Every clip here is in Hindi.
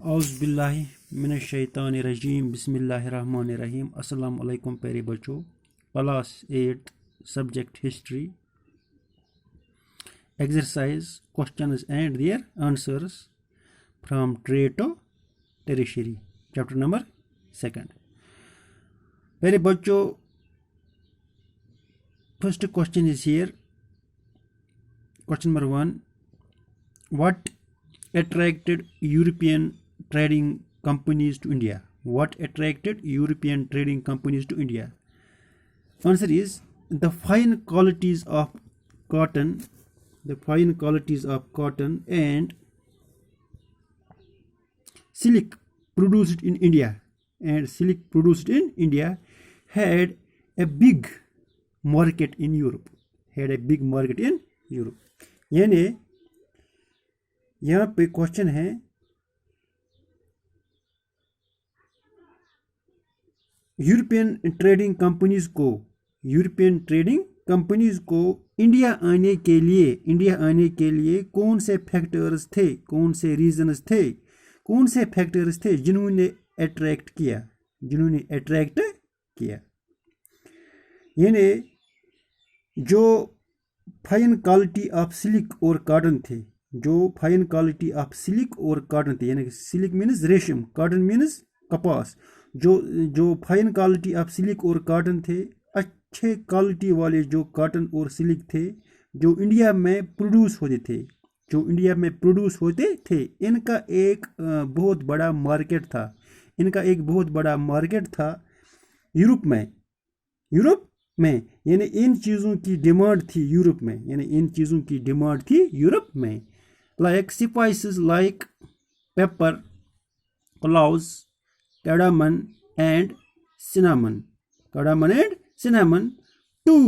औज़ुबिल्लाहि मिनश्शैतानिर्रजीम बिस्मिल्लाहिर्रहमानिर्रहीम। अस्सलाम वालेकुम प्यारे बच्चों। Class 8 subject history exercise questions and their answers from trade to tertiary chapter number 2। प्यारे बच्चों, first question is here. Question number 1, what attracted European trading companies to India? What attracted European trading companies to India? Answer is the fine qualities of cotton, and silk produced in India had a big market in Europe. यानी यहाँ पे क्वेश्चन है, यूरोपियन ट्रेडिंग कंपनीज को इंडिया आने के लिए कौन से फैक्टर्स थे, कौन से फैक्टर्स थे जिन्होंने अट्रैक्ट किया। यानी जो फाइन क्वालिटी ऑफ सिल्क और कॉटन थे, यानी सिल्क मीन्स रेशम, कॉटन मीन्स कपास। जो फाइन क्वालिटी ऑफ सिल्क और कॉटन थे, अच्छे क्वालिटी वाले जो कॉटन और सिल्क थे, जो इंडिया में प्रोड्यूस होते थे, इनका एक बहुत बड़ा मार्केट था यूरोप में। यानी इन चीज़ों की डिमांड थी यूरोप में। Like spices like paper, cloves, cardamom and cinnamon too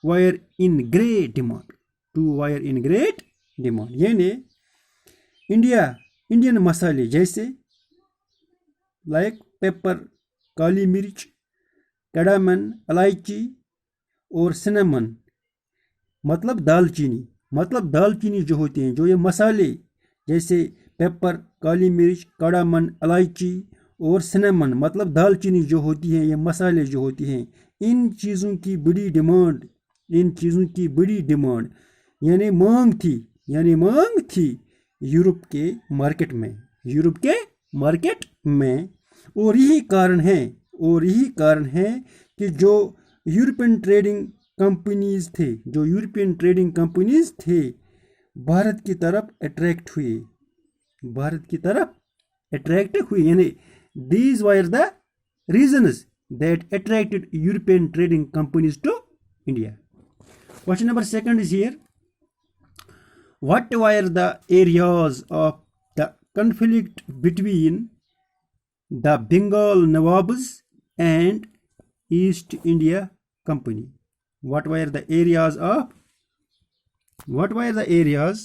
were in great demand. यानी इंडियन मसाले जैसे लाइक पेपर, काली मिर्च, कार्डामन, इलायची और सिनेमन मतलब दालचीनी जो होती हैं, जो ये मसाले जैसे पेपर, काली मिर्च, कार्डामन, इलायची और सिनेमन मतलब दालचीनी जो होती है, ये मसाले जो होती हैं, इन चीज़ों की बड़ी डिमांड यानी मांग थी यूरोप के मार्केट में। और यही कारण है कि जो यूरोपियन ट्रेडिंग कंपनीज थे भारत की तरफ अट्रैक्ट हुए। यानी these were the reasons that attracted European trading companies to India. Question number 2 is here. What were the areas of the conflict between the Bengal Nawabs and East India Company? What were the areas of what were the areas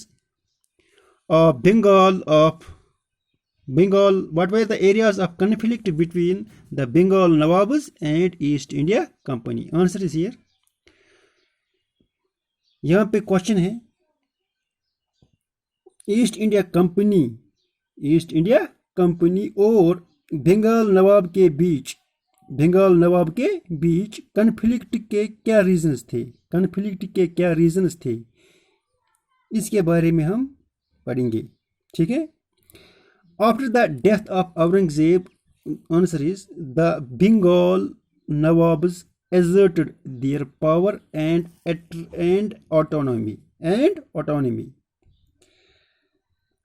of conflict between the Bengal Nawabs and East India Company? Answer is here. यहाँ पे क्वेश्चन है, ईस्ट इंडिया कंपनी और बंगाल नवाब के बीच कन्फ्लिक्ट के क्या रीजंस थे, इसके बारे में हम पढ़ेंगे। ठीक है। After the death of Aurangzeb, answer is the Bengal Nawabs asserted their power and autonomy.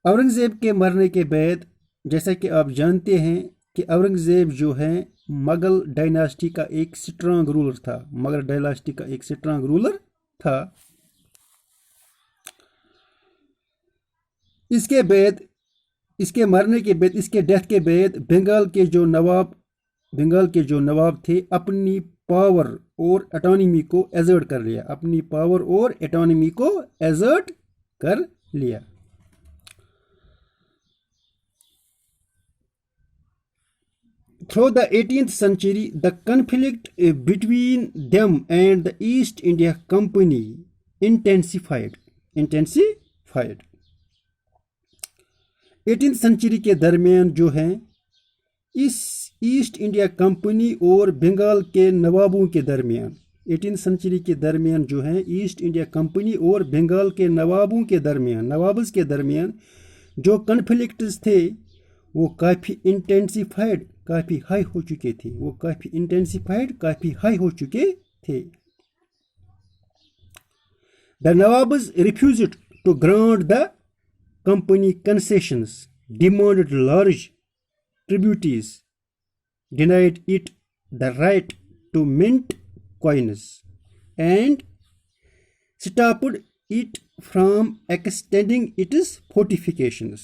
Aurangzeb के मरने के बाद, जैसा कि आप जानते हैं कि औरंगजेब जो है मुगल डायनास्टी का एक स्ट्रांग रूलर था। इसके मरने के बाद, इसके डेथ के बाद बंगाल के जो नवाब थे अपनी पावर और ऑटोनॉमी को एजर्ट कर लिया। Through the 18th century, the conflict between them and the East India Company intensified. 18th century के दरमियान जो है इस ईस्ट इंडिया कंपनी और बंगाल के नवाबों के दरमियान, 18th सेंचुरी के दरमियान जो है ईस्ट इंडिया कंपनी और बंगाल के नवाबों के दरमियान, नवाब्स के दरमियान जो कन्फ्लिक्ट्स थे वो काफ़ी इंटेंसिफाइड, काफ़ी हाई हो चुके थे, वो काफ़ी इंटेंसिफाइड, काफ़ी हाई हो चुके थे। The Nawabs refused to grant the company concessions, demanded large tributaries, denied it the right to mint coins, and stopped it from extending its fortifications.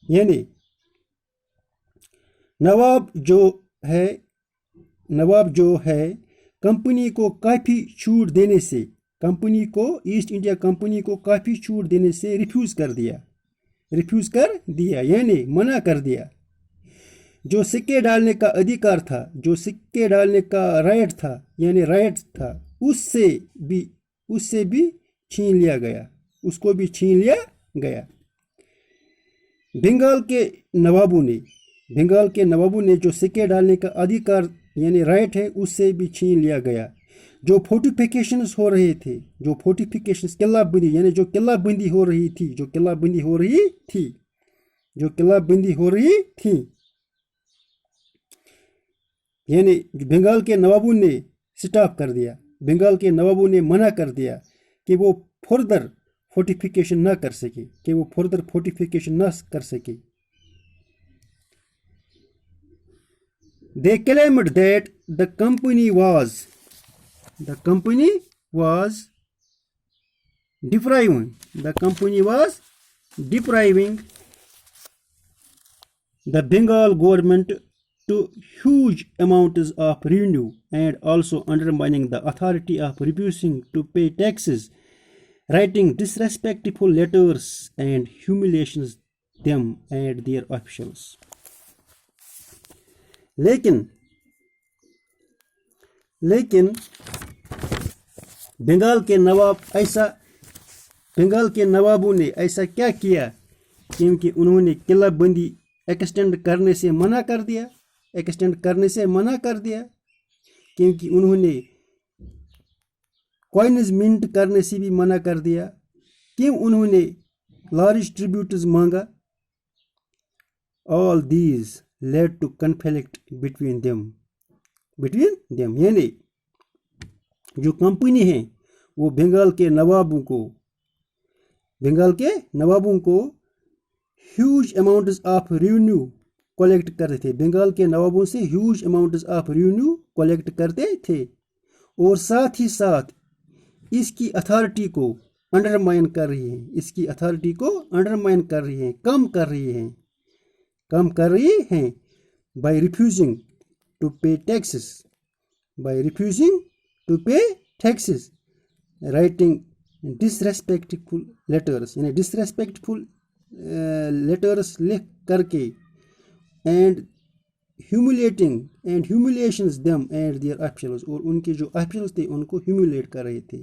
यानी नवाब जो है कंपनी को काफ़ी छूट देने से, कंपनी को, ईस्ट इंडिया कंपनी को काफ़ी छूट देने से रिफ्यूज़ कर दिया, यानी मना कर दिया। जो सिक्के डालने का अधिकार था, जो सिक्के डालने का राइट था, यानी राइट था, उससे भी छीन लिया गया, उसको भी छीन लिया गया। बंगाल के नवाबों ने जो सिक्के डालने का अधिकार यानी राइट है, उससे भी छीन लिया गया। जो फोर्टिफिकेशंस हो रहे थे, जो फोर्टिफिकेशंस, किलाबंदी, यानी जो किलाबंदी हो रही थी, यानी बंगाल के नवाबों ने स्टॉप कर दिया, बंगाल के नवाबों ने मना कर दिया कि वो फर्दर फोर्टिफिकेशन ना कर सके, They claimed that the company was depriving the Bengal government to huge amounts of revenue and also undermining the authority of refusing to pay taxes, writing disrespectful letters and humiliations them and their officials. लेकिन बंगाल के नवाबों ने ऐसा क्या किया, क्योंकि उन्होंने किलाबंदी एक्सटेंड करने से मना कर दिया, क्योंकि उन्होंने कॉइन्स मिंट करने से भी मना कर दिया, क्यों उन्होंने लार्ज ट्रिब्यूट्स मांगा। All these led to conflict between them, यानी जो कंपनी है वो बंगाल के नवाबों को huge amounts of revenue collect करते थे, बंगाल के नवाबों से huge amounts of revenue collect करते थे, और साथ ही साथ इसकी अथॉरिटी को अंडरमाइन कर रही हैं, कम कर रही हैं by refusing to pay taxes, writing disrespectful letters, यानी disrespectful letters लिख करके, and humiliations them and their officials, और उनके जो officials थे उनको humiliate कर रहे थे,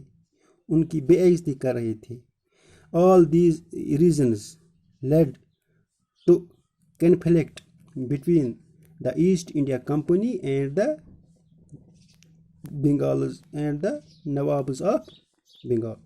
उनकी बेइज्जती कर रहे थे। All these reasons led to conflict between the East India Company and the Bengals and the Nawabs of Bengal.